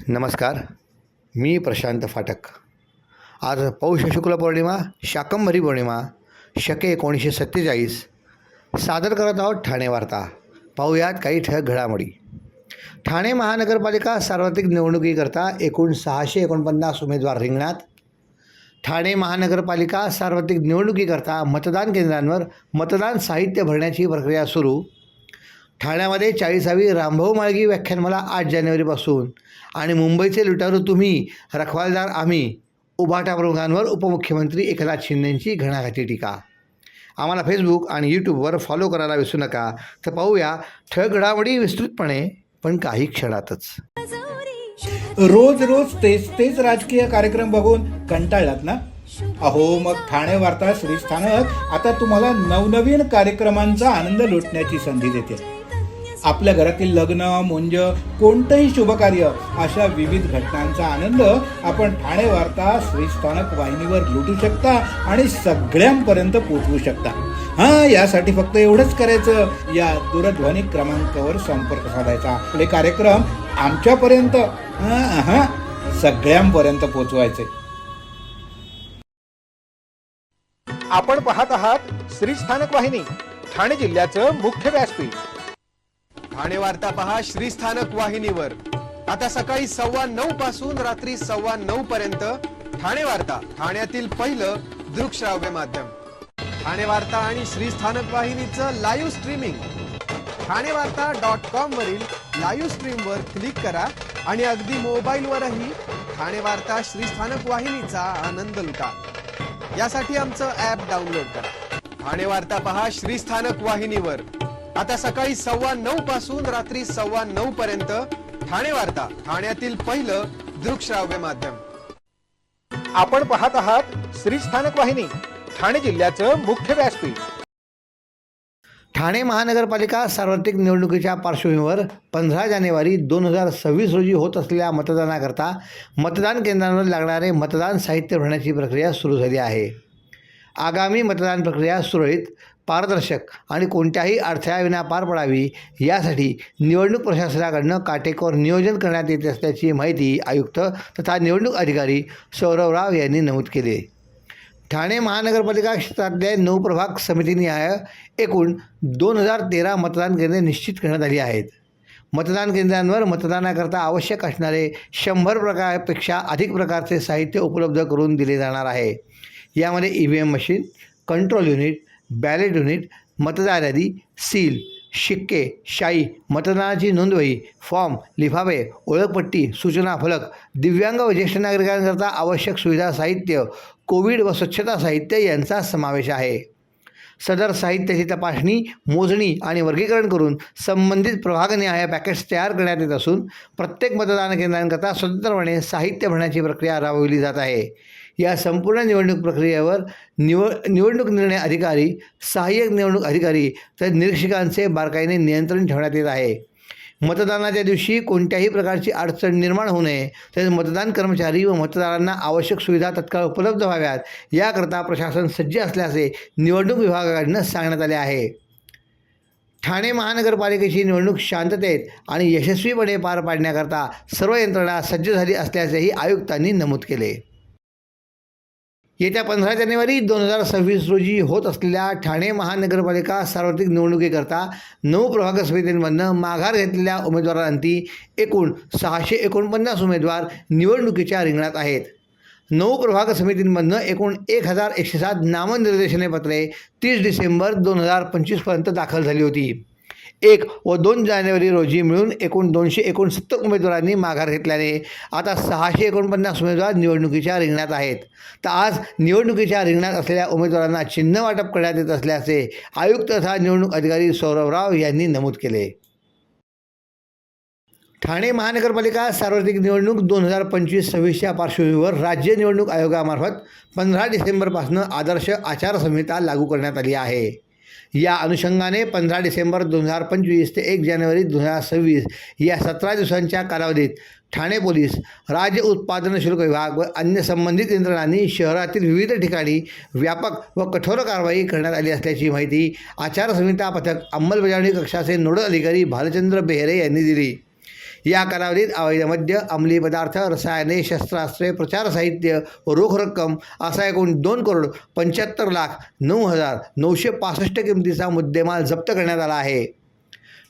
नमस्कार. मी प्रशांत फाटक. आज पौष शुक्ल पौर्णिमा, शाकंभरी पौर्णिमा, शके 1947 सादर करत आहोत ठाणे वार्ता. पाहूयात काही ठळक घडामोडी. ठाणे महानगरपालिका सार्वत्रिक निवडणुकीकरता एकूण 649 उमेदवार रिंगणात. ठाणे महानगरपालिका सार्वत्रिक निवडणुकीकरता मतदान केंद्रांवर मतदान साहित्य भरण्याची प्रक्रिया सुरू. ठाण्यामध्ये 40वी रामभाऊ म्हाळगी व्याख्यानमाला 8 जानेवारीपासून आणि मुंबईचे लुटारू तुम्ही, रखवालदार आम्ही, उभाटा प्रमुखांवर उपमुख्यमंत्री एकनाथ शिंदेंची घणाघाती टीका. आम्हाला फेसबुक आणि यूट्यूबवर फॉलो करायला विसरू नका. तर पाहूया ठळक घडामोडी विस्तृतपणे, पण काही क्षणातच. रोज रोज तेच राजकीय कार्यक्रम बघून कंटाळलात ना? अहो, मग ठाणे वार्ता श्रीस्थानक आता तुम्हाला नवनवीन कार्यक्रमांचा आनंद लुटण्याची संधी देते. आपल्या घरातील लग्न, मुंज, कोणतंही शुभकार्य अशा विविध घटनांचा आनंद आपण ठाणे वार्ता श्रीस्थानक वाहिनीवर लुटू शकता आणि सगळ्यांपर्यंत पोहोचवू शकता. यासाठी फक्त एवढंच करायचं, या दूरध्वनी क्रमांकावर संपर्क साधायचा. आपले कार्यक्रम आमच्यापर्यंत सगळ्यांपर्यंत पोहोचवायचे. आपण पाहत आहात श्रीस्थानक वाहिनी, ठाणे जिल्ह्याचं मुख्य व्यासपीठ. ठाणे वार्ता पहा श्रीस्थानक वाहिनीवर. आता सकाळी 9:15 पासून रात्री 9:15 पर्यंत ठाणे वार्ता, ठाण्यातील पहिलं दृकश्राव्य माध्यम. ठाणे वार्ता आणि श्रीस्थानक वाहिनीचं लाईव्ह स्ट्रीमिंग. ठाणेवार्ता.com वरील लाईव्ह स्ट्रीमवर क्लिक करा आणि अगदी मोबाईलवरही ठाणे वार्ता श्रीस्थानक वाहिनीचा आनंद लुटा. यासाठी आमचं ॲप डाउनलोड करा. ठाणे वार्ता पहा श्रीस्थानक वाहिनीवर. आता सकाळी 9:15 पासून रात्री 9:15 पर्यंत ठाणे वार्ता, ठाण्यातील पहिलं दृकश्राव्य माध्यम. आपण पाहत आहात श्रीस्थानक वाहिनी, ठाणे जिल्ह्याचं मुख्य व्यासपीठ. ठाणे महानगरपालिका सार्वत्रिक निवडणुकीच्या पार्श्वभूमीवर 15 जानेवारी 2026 रोजी होत असलेल्या मतदानाकरता मतदान केंद्रांवर लागणारे मतदान साहित्य भरण्याची प्रक्रिया सुरू झाली आहे. आगामी मतदान प्रक्रिया सुरळीत, पारदर्शक आणि कोणत्याही अडथळ्याविना पार पडावी यासाठी निवडणूक प्रशासनाकडून काटेकोर नियोजन करण्यात येत असल्याची माहिती आयुक्त तथा निवडणूक अधिकारी सौरव राव यांनी नमूद केली. ठाणे महानगरपालिका क्षेत्रातल्या 9 प्रभाग समितीनिहाय एकूण 2013 मतदान केंद्रे निश्चित करण्यात आली आहेत. मतदान केंद्रांवर मतदानाकरता आवश्यक असणारे 100 प्रकारपेक्षा अधिक प्रकारचे साहित्य उपलब्ध करून दिले जाणार आहे. यामध्ये EVM machine, control unit, ballot unit, मतदार यादी, सील, शिक्के, शाई, मतदानाची नोंदवही, फॉर्म, लिफाफे, ओळखपट्टी, सूचना फलक, दिव्यांग व ज्येष्ठ नागरिकांकरता आवश्यक सुविधा साहित्य, कोविड व स्वच्छता साहित्य यांचा समावेश आहे. सदर साहित्याची तपासणी, मोजणी आणि वर्गीकरण करून संबंधित प्रभागनिहाय पॅकेट्स तयार करण्यात येत असून प्रत्येक मतदान केंद्रांकरता स्वतंत्रपणे साहित्य भरण्याची प्रक्रिया राबवली जात आहे. या संपूर्ण निवडणूक प्रक्रियेवर निवडणूक निर्णय अधिकारी, सहाय्यक निवडणूक अधिकारी तर निरीक्षकांचे बारकाईने नियंत्रण ठेवण्यात येत आहे. मतदानाच्या दिवशी कोणत्याही प्रकारची अडचण निर्माण होऊ नये, तसेच मतदान कर्मचारी व मतदारांना आवश्यक सुविधा तत्काळ उपलब्ध व्हाव्यात याकरता प्रशासन सज्ज असल्याचे निवडणूक विभागाकडून सांगण्यात आले आहे. ठाणे महानगरपालिकेची निवडणूक शांततेत आणि यशस्वीपणे पार पाडण्याकरता सर्व यंत्रणा सज्ज झाली असल्याचेही आयुक्तांनी नमूद केले. येत्या 15 जानेवारी 2026 रोजी होत असलेल्या ठाणे महानगरपालिका सार्वत्रिक निवडणुकीकरता 9 प्रभाग समितींमधून माघार घेतलेल्या उमेदवारांती एकूण 649 उमेदवार निवडणुकीच्या रिंगणात आहेत. 9 प्रभाग समितींमधून एकूण 1107 नामनिर्देशने पत्रे 30 डिसेंबर 2025 दाखल झाली होती. 1 व 2 जानेवारी रोजी मिळून एकूण 269 उमेदवारांनी माघार घेतल्याने आता 649 उमेदवार निवडणुकीच्या रिंगणात आहेत. तर आज निवडणुकीच्या रिंगणात असलेल्या उमेदवारांना चिन्ह वाटप करण्यात येत असल्याचे आयुक्त तथा निवडणूक अधिकारी सौरव राव यांनी नमूद केले. ठाणे महानगरपालिका सार्वत्रिक निवडणूक 2025-26च्या पार्श्वभूमीवर राज्य निवडणूक आयोगामार्फत 15 डिसेंबरपासून आदर्श आचारसंहिता लागू करण्यात आली आहे. या अनुषंगाने 15 डिसेंबर 2025 ते 1 जानेवारी 2026 या 17 दिवसांच्या कालावधीत ठाणे पोलीस, राज्य उत्पादन शुल्क विभाग व अन्य संबंधित यंत्रणांनी शहरातील विविध ठिकाणी व्यापक व कठोर कारवाई करण्यात आली असल्याची माहिती आचारसंहिता पथक अंमलबजावणी कक्षाचे नोडल अधिकारी भालचंद्र बेहरे यांनी दिली. या कालावधीत अवैध मद्य, अंमली पदार्थ, रसायने, शस्त्रास्त्रे, प्रचार साहित्य व रोख रक्कम असा एकूण 2,75,09,965 किमतीचा मुद्देमाल जप्त करण्यात आला आहे.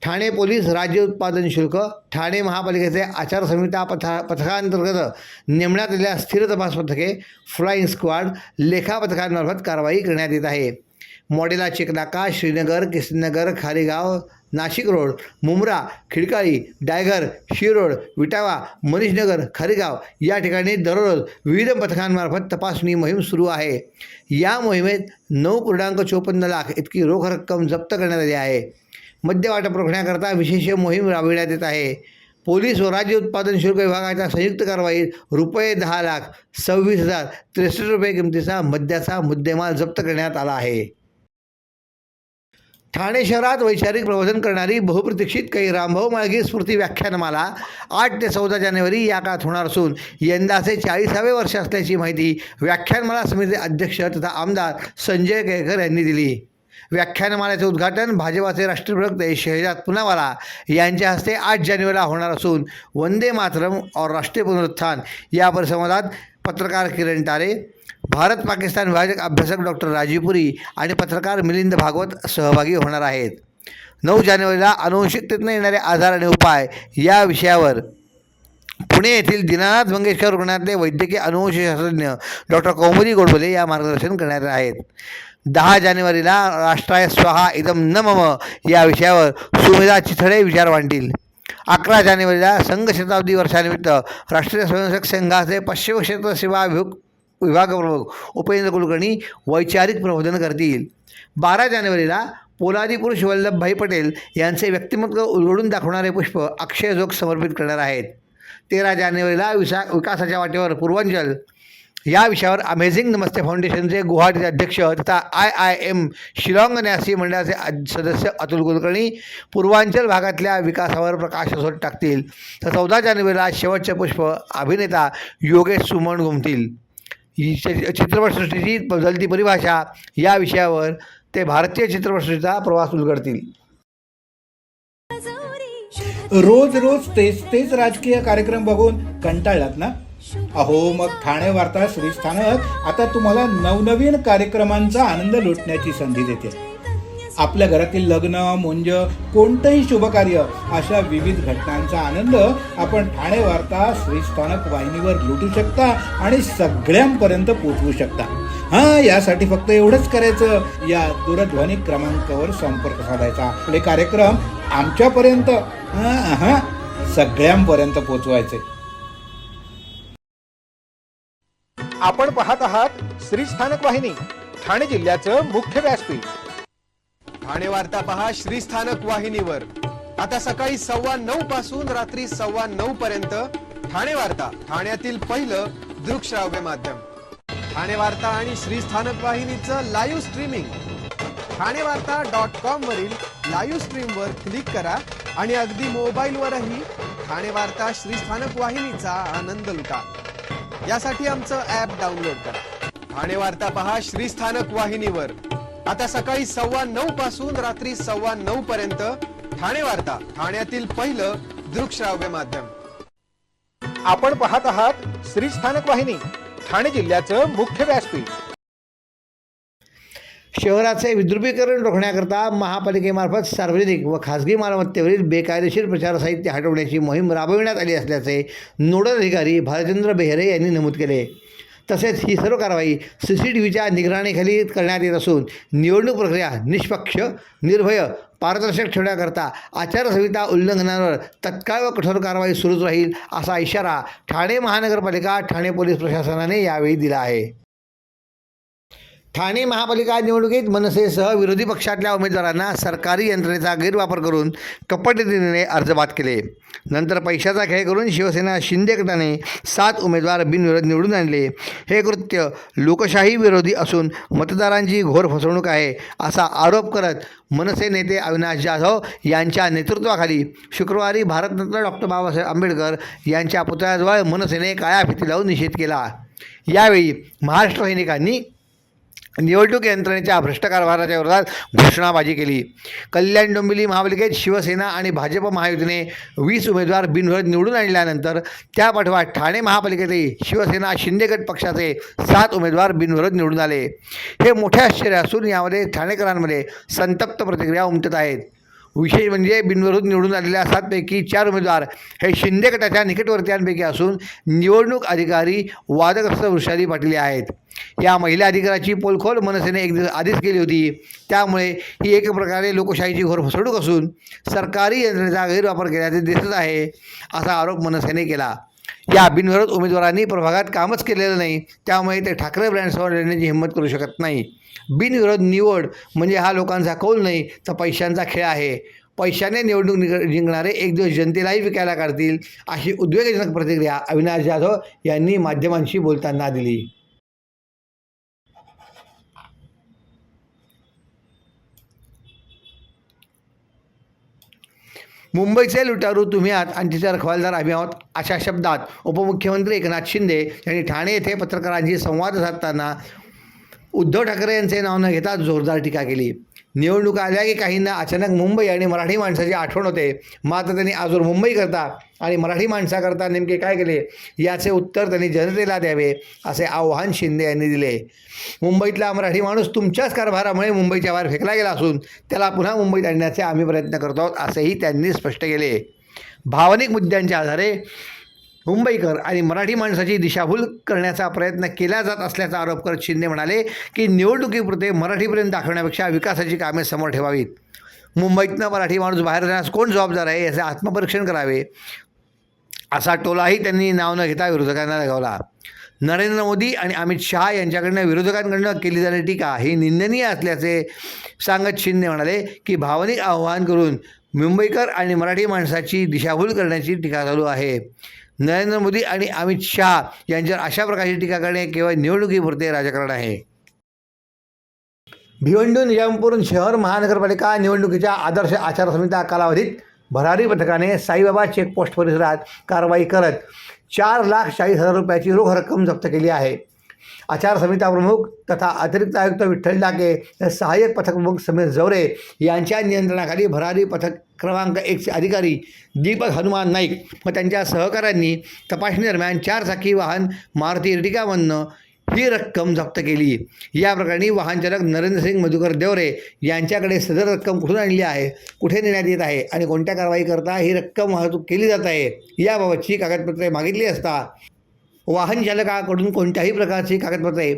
ठाणे पोलीस, राज्य उत्पादन शुल्क, ठाणे महापालिकेचे आचारसंहिता पथकांतर्गत नेमण्यात आलेल्या स्थिर तपास पथके, फ्लाइंग स्क्वॉड, लेखा पथकांमार्फत कारवाई करण्यात येत आहे. मॉडेला चेकनाका, श्रीनगर, किसनगर, खारीगाव, नाशिक रोड, मुंब्रा, खिडकाळी, डायगर, शिरोड, विटावा, मनीषनगर, खारीगाव या ठिकाणी दररोज विविध पथकांमार्फत तपासणी मोहीम सुरू आहे. या मोहिमेत 9.54 लाख इतकी रोख रक्कम जप्त करण्यात आली आहे. मद्य वाटप रोखण्याकरता विशेष मोहीम राबविण्यात येत आहे. पोलीस व राज्य उत्पादन शुल्क विभागाच्या संयुक्त कारवाईत ₹10,26,063 किमतीचा मद्याचा मुद्देमाल जप्त करण्यात आला आहे. ठाणे शहरात वैचारिक प्रबोधन करणारी बहुप्रतीक्षित काही रामभाऊ म्हाळगी स्मृती व्याख्यानमाला 8 ते 14 जानेवारी या काळात होणार असून यंदाचे 40वे वर्ष असल्याची माहिती व्याख्यानमाला समितीचे अध्यक्ष तथा आमदार संजय केळकर यांनी दिली. व्याख्यानमालेचे उद्घाटन भाजपाचे राष्ट्रीय प्रवक्ते शहजाद पुनावाला यांच्या हस्ते 8 जानेवारीला होणार असून वंदे मातरम और राष्ट्रीय पुनरुत्थान या परिसंवादात पत्रकार किरण तारे, भारत पाकिस्तान विभाजक अभ्यासक डॉक्टर राजीव पुरी आणि पत्रकार मिलिंद भागवत सहभागी होणार आहेत. 9 जानेवारीला अनुवंशिकतेतून येणारे आजार आणि उपाय या विषयावर पुणे येथील दीनानाथ मंगेशकर रुग्णालयातले वैद्यकीय अनुवंशशास्त्रज्ञ डॉक्टर कौमुदी गोडबोले या मार्गदर्शन करणार आहेत. 10 जानेवारीला राष्ट्राय स्वाहा इदम न मम या विषयावर सुमेधा चिथडे विचार मांडतील. 11 जानेवारीला संघ शताब्दी वर्षानिमित्त राष्ट्रीय स्वयंसेवक संघाचे पश्चिम क्षेत्र सेवा विभाग प्रमुख उपेंद्र कुलकर्णी वैचारिक प्रबोधन करतील. 12 जानेवारीला पोलादी पुरुष वल्लभभाई पटेल यांचे व्यक्तिमत्व उलगडून दाखवणारे पुष्प अक्षयजोग समर्पित करणार आहेत. 13 जानेवारीला विकासाच्या वाटेवर पूर्वांचल या विषयावर अमेझिंग नमस्ते फाउंडेशनचे गुवाहाटीचे अध्यक्ष तथा IIM शिलाँग न्यासी मंडळाचे सदस्य अतुल कुलकर्णी पूर्वांचल भागातल्या विकासावर प्रकाशझोत टाकतील. तर 14 जानेवारीला शेवटचे पुष्प अभिनेता योगेश सुमन घुमतील. चित्रपटसृष्टीची बदलती परिभाषा या विषयावर ते भारतीय चित्रपटसृष्टीचा प्रवास उलगडतील. रोज रोज तेच राजकीय कार्यक्रम बघून कंटाळलात ना? अहो मग ठाणे वार्ता श्रीस्थानक आता तुम्हाला नवनवीन कार्यक्रमांचा आनंद लुटण्याची संधी देते. आपल्या घरातील लग्न, मुंज, कोणतंही शुभकार्य अशा विविध घटनांचा आनंद आपण ठाणे वार्ता श्रीस्थानक वाहिनीवर लुटू शकता आणि सगळ्यांपर्यंत पोहोचवू शकता. यासाठी फक्त एवढंच करायचं, या दूरध्वनी क्रमांकावर संपर्क साधायचा. आपले कार्यक्रम आमच्यापर्यंत सगळ्यांपर्यंत पोहोचवायचे. आपण पाहत आहात श्रीस्थानक वाहिनी, ठाणे जिल्ह्याचं मुख्य व्यासपीठ. ठाणे वार्ता पहा श्रीस्थानक वाहिनीवर. आता सकाळी 9:15 पासून रात्री 9:15 पर्यंत ठाणे वार्ता, ठाण्यातील पहिलं दृकश्राव्य माध्यम. ठाणे वार्ता आणि श्रीस्थानक वाहिनीचं लाईव्ह स्ट्रीमिंग ठाणेवार्ता.com वरील लाईव्ह स्ट्रीमवर क्लिक करा आणि अगदी मोबाईलवरही ठाणे वार्ता श्रीस्थानक वाहिनीचा आनंद लुटा. यासाठी आमचं ॲप डाउनलोड करा. ठाणे वार्ता पहा श्रीस्थानक वाहिनीवर. आता सकाळी 9:15 पासून रात्री 9:15 पर्यंत ठाणे वार्ता, ठाण्यातील पहिलं दृकश्राव्य माध्यम. आपण पाहत आहात श्रीस्थानक वाहिनी, ठाणे जिल्ह्याचं मुख्य व्यासपीठ. शहराचे विद्रुपीकरण रोखण्याकरता महापालिकेमार्फत सार्वजनिक व खाजगी मालमत्तेवरील बेकायदेशीर प्रचार साहित्य हटवण्याची मोहीम राबविण्यात आली असल्याचे नोडल अधिकारी भालचंद्र बेहरे यांनी नमूद केले. तसेच ही सर्व कारवाई CCTVच्या निगराणीखाली करण्यात येत असून निवडणूक प्रक्रिया निष्पक्ष, निर्भय, पारदर्शक ठेवण्याकरता आचारसंहिता उल्लंघनावर तत्काळ व कठोर कारवाई सुरूच राहील असा इशारा ठाणे महानगरपालिका, ठाणे पोलीस प्रशासनाने यावेळी दिला आहे. ठाणे महापालिका निवडणुकीत मनसेसह विरोधी पक्षातल्या उमेदवारांना सरकारी यंत्रणेचा गैरवापर करून कपटनीतीने अर्ज बाद केले. नंतर पैशाचा खेळ करून शिवसेना शिंदे गटाने 7 उमेदवार बिनविरोध निवडून आणले. हे कृत्य लोकशाही विरोधी असून मतदारांची घोर फसवणूक आहे असा आरोप करत मनसे नेते अविनाश जाधव यांच्या नेतृत्वाखाली शुक्रवारी भारतरत्न डॉक्टर बाबासाहेब आंबेडकर यांच्या पुतळ्याजवळ मनसेने काळ्या फिती लावून निषेध केला. यावेळी महाराष्ट्र सैनिकांनी निवडणूक यंत्रणेच्या भ्रष्ट कारभाराच्या विरोधात घोषणाबाजी केली. कल्याण डोंबिवली महापालिकेत शिवसेना आणि भाजप महायुतीने 20 उमेदवार बिनविरोध निवडून आणल्यानंतर त्या पाठोपाठ ठाणे महापालिकेतही शिवसेना शिंदेगट पक्षाचे 7 उमेदवार बिनविरोध निवडून आले. हे मोठे आश्चर्य असून यामध्ये ठाणेकरांमध्ये संतप्त प्रतिक्रिया उमटत आहेत. विशेष म्हणजे बिनविरोध निवडून आलेल्या 7 पैकी 4 उमेदवार हे शिंदे गटाच्या निकटवर्तीयांपैकी असून निवडणूक अधिकारी वादग्रस्त वृषाली पाटील आहेत. या महिला अधिकाराची पोलखोल मनसेने एक दिवस आधीच केली होती. त्यामुळे ही एक प्रकारे लोकशाहीची घोर फसवणूक असून सरकारी यंत्रणेचा गैरवापर केल्याचे दिसत आहे, असा आरोप मनसेने केला. या बिनविरोध उमेदवारांनी प्रभागात कामच केलेलं नाही, त्यामुळे ते ठाकरे ब्रँडसह लढण्याची हिंमत करू शकत नाही. बिनविरोध निवड म्हणजे हा लोकांचा कौल नाही तर पैशांचा खेळ आहे. पैशाने निवडणूक जिंकणारे एक दिवस जनतेलाही विकायला काढतील, अशी उद्वेगजनक प्रतिक्रिया अविनाश जाधव यांनी माध्यमांशी बोलताना दिली. मुंबईचे लुटारू तुम्ही आहात आणि तिचा रखवालदार आम्ही आहोत, अशा शब्दात उपमुख्यमंत्री एकनाथ शिंदे यांनी ठाणे येथे पत्रकारांशी संवाद साधताना उद्धव ठाकरे यांचे नाव न घेता जोरदार टीका केली. निवडणुका आल्या की काहींना अचानक मुंबई आणि मराठी माणसाची आठवण होते, मात्र त्यांनी आजवर मुंबईकरता आणि मराठी माणसाकरता नेमके काय केले याचे उत्तर त्यांनी जनतेला द्यावे, असे आव्हान शिंदे यांनी दिले. मुंबईतला मराठी माणूस तुमच्याच कारभारामुळे मुंबईच्या बाहेर फेकला गेला असून त्याला पुन्हा मुंबईत आणण्याचे आम्ही प्रयत्न करतो आहोत, असेही त्यांनी स्पष्ट केले. भावनिक मुद्द्यांच्या आधारे मुंबईकर आणि मराठी माणसाची दिशाभूल करण्याचा प्रयत्न केला जात असल्याचा आरोप करत शिंदे म्हणाले की निवडणुकीपुरते मराठीपर्यंत दाखवण्यापेक्षा विकासाची कामे समोर ठेवावीत. मुंबईतनं मराठी माणूस बाहेर जाण्यास कोण जबाबदार आहे याचे आत्मपरीक्षण करावे, असा टोलाही त्यांनी नाव न घेता विरोधकांना लगावला. नरेंद्र मोदी आणि अमित शहा यांच्याकडनं विरोधकांकडनं केली जाणारी टीका ही निंदनीय असल्याचे सांगत शिंदे म्हणाले की भावनिक आवाहन करून मुंबईकर आणि मराठी माणसाची दिशाभूल करण्याची टीका चालू आहे. नरेंद्र मोदी आणि अमित शहा यांच्यावर अशा प्रकारची टीका करणे केवळ निवडणुकीपुरते राजकारण आहे. भिवंडी निजामपूर शहर महानगरपालिका निवडणुकीच्या आदर्श आचारसंहिता कालावधीत भरारी पथकाने साईबाबा चेकपोस्ट परिसरात कारवाई करत 4,40,000 रुपयाची रोख रक्कम जप्त केली आहे. आचारसंहिता प्रमुख तथा अतिरिक्त आयुक्त विठ्ठल डाके, सहाय्यक पथक प्रमुख समीर जवरे यांच्या नियंत्रणाखाली भरारी पथक क्रमांक 1चे अधिकारी दीपक हनुमान नाईक व त्यांच्या सहकाऱ्यांनी तपासणी दरम्यान 4 चाकी वाहन मारुती इर्टिगामधनं ही रक्कम जप्त केली. या प्रकरणी वाहनचालक नरेंद्रसिंग मधुकर देवरे यांच्याकडे सदर रक्कम कुठून आणली आहे, कुठे नेण्यात येत आहे आणि कोणत्या कारवाईकरता ही रक्कम वाहतूक केली जात आहे याबाबतची कागदपत्रे मागितली असता वाहन चालकाकडून कोणत्याही प्रकारची कागदपत्रे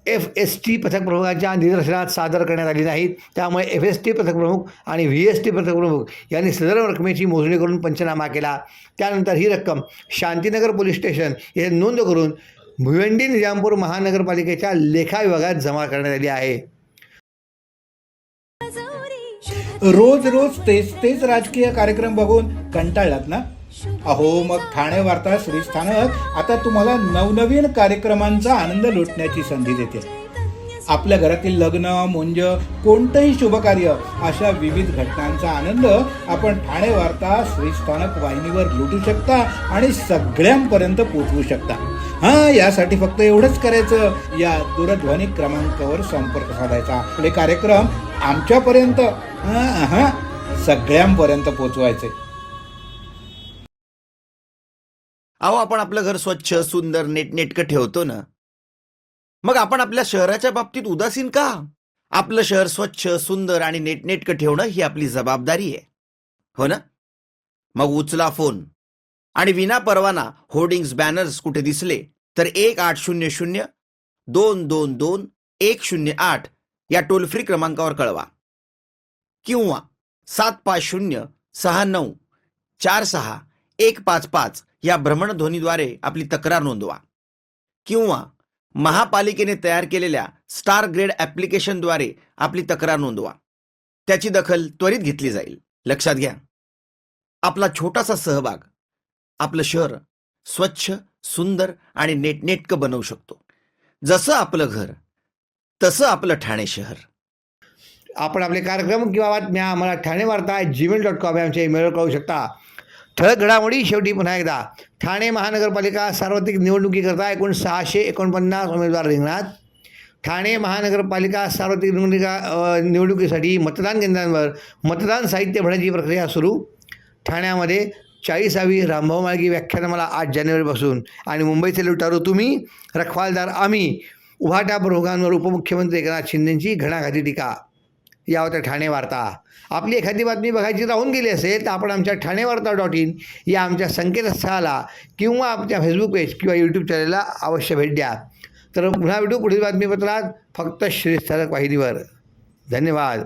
FST पथक प्रमुखांच्या निदर्शनात सादर करण्यात आली नाहीत. त्यामुळे FST पथक प्रमुख आणि VST पथक प्रमुख यांनी सदर रकमेची मोजणी करून पंचनामा केला. त्यानंतर ही रक्कम शांतीनगर पोलीस स्टेशन येथे नोंद करून भिवंडी निजामपूर महानगरपालिकेच्या लेखा विभागात जमा करण्यात आली आहे. रोज रोज तेच राजकीय कार्यक्रम बघून कंटाळलात ना? अहो मग ठाणे वार्ता श्रीस्थानक आता तुम्हाला नवनवीन कार्यक्रमांचा आनंद लुटण्याची संधी देते. आपल्या घरातील लग्न, मुंज, कोणतंही शुभकार्य अशा विविध घटनांचा आनंद आपण ठाणे वार्ता श्रीस्थानक वाहिनीवर लुटू शकता आणि सगळ्यांपर्यंत पोहोचवू शकता. यासाठी फक्त एवढंच करायचं, या दूरध्वनी क्रमांकावर संपर्क साधायचा. आपले कार्यक्रम आमच्यापर्यंत सगळ्यांपर्यंत पोहोचवायचे. अहो, आपण आपलं घर स्वच्छ, सुंदर, नेटनेटकं ठेवतो ना, मग आपण आपल्या शहराच्या बाबतीत उदासीन का? आपलं शहर स्वच्छ, सुंदर आणि नेटनेटकं ठेवणं ही आपली जबाबदारी आहे, हो ना? मग उचला फोन आणि विना परवाना होर्डिंग्स, बॅनर्स कुठे दिसले तर 1800-222-108 या टोल फ्री क्रमांकावर कळवा किंवा 75069464155 या भ्रमणध्वनीद्वारे आपली तक्रार नोंदवा किंवा महापालिकेने तयार केलेल्या स्टार ग्रेड ॲप्लिकेशनद्वारे आपली तक्रार नोंदवा. त्याची दखल त्वरित घेतली जाईल. लक्षात घ्या, आपला छोटासा सहभाग आपलं शहर स्वच्छ, सुंदर आणि नेटनेटकं बनवू शकतो. जसं आपलं घर तसं आपलं ठाणे शहर. आपण आपले कार्यक्रम किंवा बातम्या आम्हाला ठाणेवार्ता@gmail.com या आमच्या ईमेलवर कळवू शकता. ठळक घडामोडी शेवटी पुन्हा एकदा. ठाणे महानगरपालिका सार्वत्रिक निवडणुकीकरता एकूण 649 उमेदवार रिंगणात. ठाणे महानगरपालिका सार्वत्रिक निवडणुकीसाठी मतदान केंद्रांवर मतदान साहित्य भरण्याची प्रक्रिया सुरू. ठाण्यामध्ये 40वी रामभाऊ म्हाळगी व्याख्यानमाला 8 जानेवारीपासून आणि मुंबईचे लुटारू तुम्ही, रखवालदार आम्ही, उभाटा प्रमुखांवर उपमुख्यमंत्री एकनाथ शिंदेंची घणाघाती टीका. या होत्या ठाणे वार्ता. आपली एखादी बातमी बघायची राहून गेली असेल तर आपण आमच्या ठाणेवार्ता.in या आमच्या संकेतस्थळाला किंवा आमच्या फेसबुक पेज किंवा यूट्यूब चॅनलला अवश्य भेट द्या. तर पुन्हा भेटू पुढील बातमीपत्रात फक्त श्रीस्थानक वाहिनीवर. धन्यवाद.